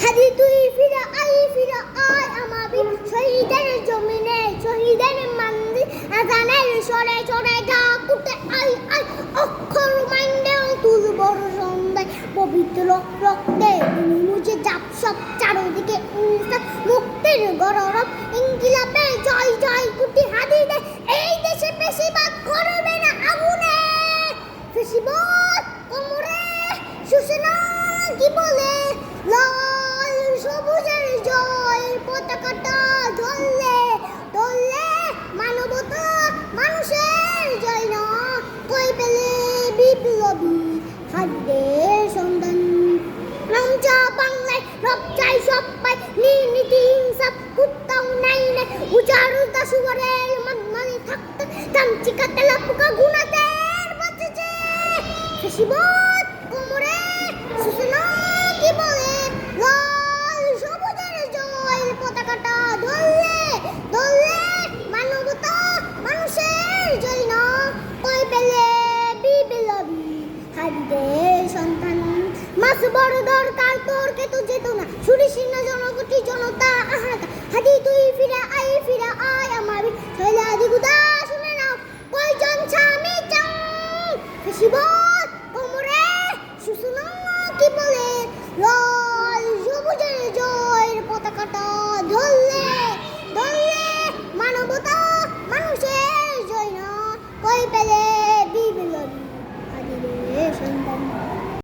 হাদি তুই ফিরে আয় আমার বীর শহীদের জমিনে শহীদের মন্দির আজানের সরে সরে ডাকুতে আয় আয় অক্ষর মাইন্ডেও তুলব সন্ধ্যায় পবিত্র রক্তে মুছে যাপ সব চারদিকে মুক্তির গরব ইনকিলাবে জয় জয় কুটি হাদি দে এই দেশে বেশিরভাগ করবে না আগুনে ফেসিবাদ কোমরে সুসেনা কি বলে লাল সবুজের জয় পতাকাটা ধরলে ধরলে মানবতা মানুষের জয় না কই পেলে বিপ্লবী খাদ্যের সন্ধান রমজা বাংলায় রব চাই সব পাই নীতি ইনসাফ কুত্তাও নাই না উজারুদা সুবরের মানে থাকতে তামচিকা তেলা পোকা গুনাদের বাঁচেছে ফেসিবাদ কোমরে সুসেনা কি বলে লাল সবুজের জয় পতাকাটা ধরলে ধরলে মানবতা মানুষের জয় না কই পেলে বিপ্লবী খাদ্যের সন্তান মাস বড় দরকার তোর কে তো যেত না সুরিশীর্ণ জনগোষ্ঠী জনতা আহাকা হাদি তুই ফিরে আয় আমার শৈলা দিগুদা শুনে নাও কয়জন স্বামী চাও ফেসিবাদ